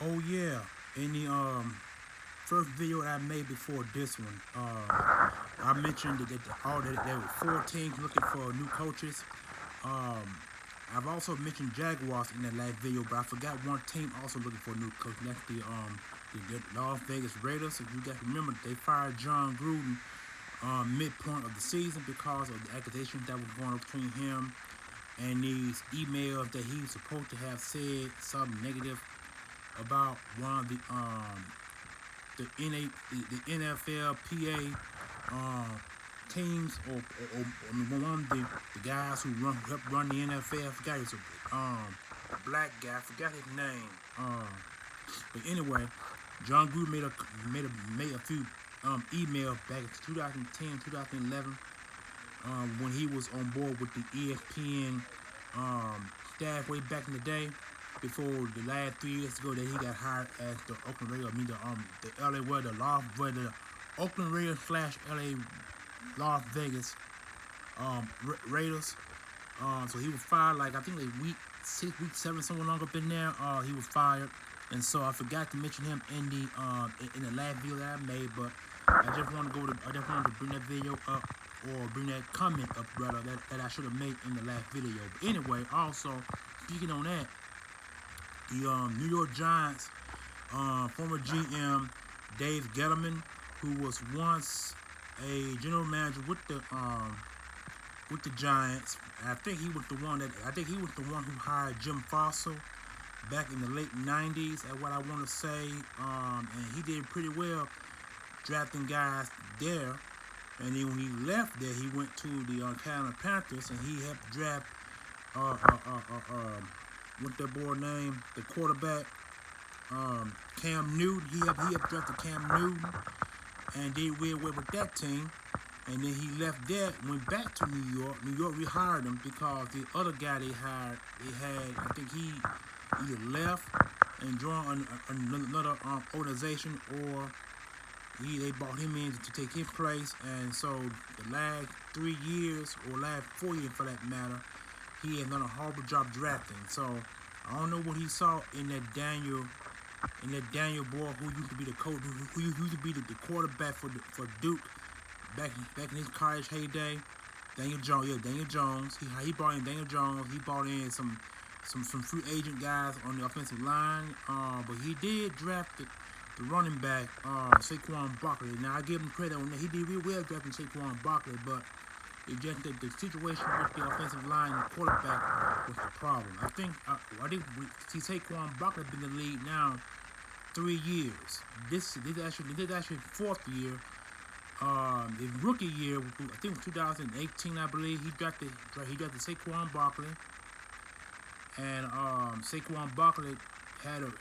Oh yeah, in the first video that I made before this one, I mentioned that there were 4 teams looking for new coaches. Um, I've also mentioned Jaguars in that last video, but I forgot one team also looking for a new coach. And that's the Las Vegas Raiders. If you guys remember, they fired John Gruden midpoint of the season because of the accusations that was going on between him and these emails that he's supposed to have said something negative about one of the NFLPA teams or one of the guys who help run the NFL. I forgot his a black guy. I forgot his name. But anyway, John Gruden made a few emails back in 2010, 2011 when he was on board with the ESPN staff way back in the day. Before the last 3 years ago, that he got hired as the Oakland Raiders. I mean the LA the Oakland Raiders / LA Las Vegas Raiders. So he was fired like I think like week 6, week 7, somewhere long up in there. He was fired, and so I forgot to mention him in the last video that I made. But I just wanted to bring that video up or bring that comment up rather that I should have made in the last video. But anyway, also speaking on that. The New York Giants former GM Dave Gettleman, who was once a general manager with the Giants. I think he was the one who hired Jim Fossil back in the late '90s. At what I want to say, and he did pretty well drafting guys there. And then when he left there, he went to the Carolina Panthers, and he helped draft what's that boy name? The quarterback, Cam Newton. He helped drafted Cam Newton and did real well with that team. And then he left there, went back to New York. New York rehired him because the other guy they had, I think he either left and joined another organization, or they brought him in to take his place. And so the last 3 years, or last 4 years for that matter, he had done a horrible job drafting. So I don't know what he saw in that Daniel boy who used to be the coach, who used to be the quarterback for Duke back in his college heyday. Daniel Jones. He brought in Daniel Jones. He brought in some free agent guys on the offensive line. But he did draft the running back Saquon Barkley. Now I give him credit on that. He did real well drafting Saquon Barkley, but it's just the situation with the offensive line and quarterback was the problem. I think Saquon Barkley been in the league now 3 years. This is actually 4th year. His rookie year, I think it was 2018, I believe, he drafted Saquon Barkley, and Saquon Barkley had a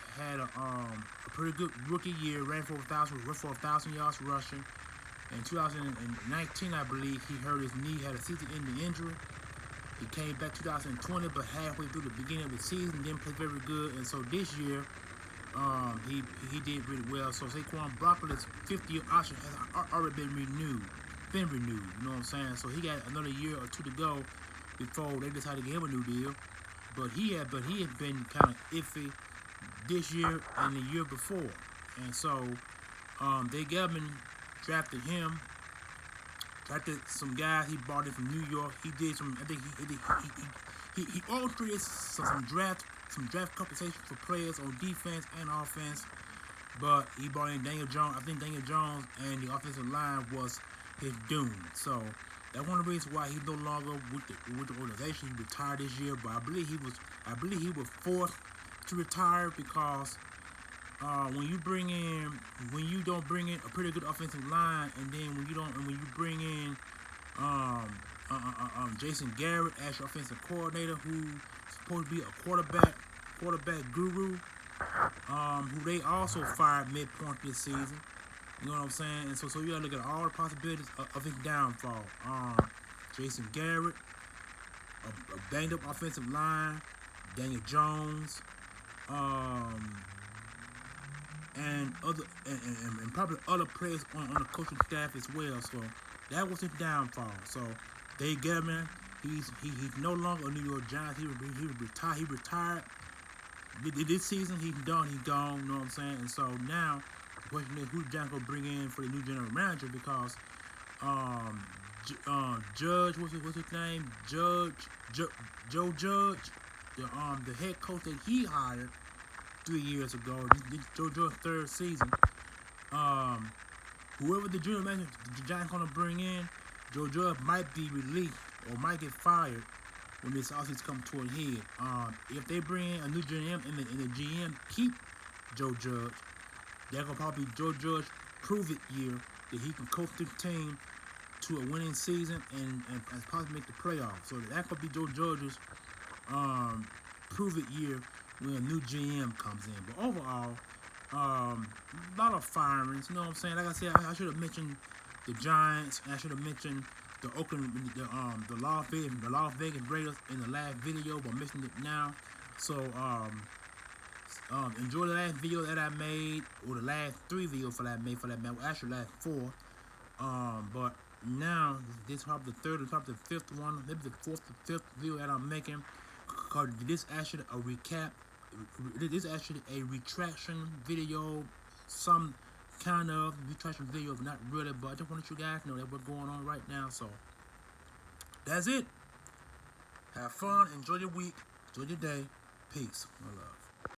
pretty good rookie year, ran for 1,000 yards rushing. In 2019, I believe, he hurt his knee, had a season-ending injury. He came back 2020, but halfway through the beginning of the season, didn't play very good. And so this year, he did really well. So Saquon Barkley's 5th-year option has already been renewed. You know what I'm saying? So he got another year or 2 to go before they decided to give him a new deal. But he had been kind of iffy this year and the year before. And so they drafted him, drafted some guys he brought in from New York. He did some, I think he orchestrated some draft compensation for players on defense and offense. But he brought in Daniel Jones. I think Daniel Jones and the offensive line was his doom. So that's one of the reasons why he's no longer with the organization. He retired this year, but I believe he was forced to retire because when you don't bring in a pretty good offensive line, and then when you bring in Jason Garrett as your offensive coordinator, who's supposed to be a quarterback guru, who they also fired midpoint this season. You know what I'm saying? And so you gotta look at all the possibilities of his downfall. Jason Garrett, a banged up offensive line, Daniel Jones, and probably other players on the coaching staff as well. So that was his downfall. So Dave Gettleman, he's no longer a New York Giants. He retired This season he's done, he's gone. You know what I'm saying? And so now the question is, who John gonna bring in for the new general manager? Because Judge, what's his name? Joe Judge, the head coach that he hired 3 years ago. This Joe Judge's third season. Whoever the general manager the Giants gonna bring in, Joe Judge might be released or might get fired when this offseason comes to a head. If they bring in a new GM and the GM keep Joe Judge, they're gonna probably be Joe Judge prove it year that he can coach the team to a winning season and possibly make the playoffs. So that could be Joe Judge's prove it year when a new GM comes in. But overall, a lot of firings. You know what I'm saying? Like I said, I should have mentioned the Giants. And I should have mentioned the Oakland, the Las Vegas Raiders in the last video, but I'm missing it now. So enjoy the last video that I made, or the last 3 videos that I made for that man. Well, actually, last 4. But now this is probably the third or probably the 5th one, maybe the 4th or 5th video that I'm making. Cause this actually a recap. This is actually a retraction video, some kind of retraction video, but not really. But I just want to let you guys know that what's going on right now. So that's it. Have fun. Enjoy your week. Enjoy your day. Peace. My love.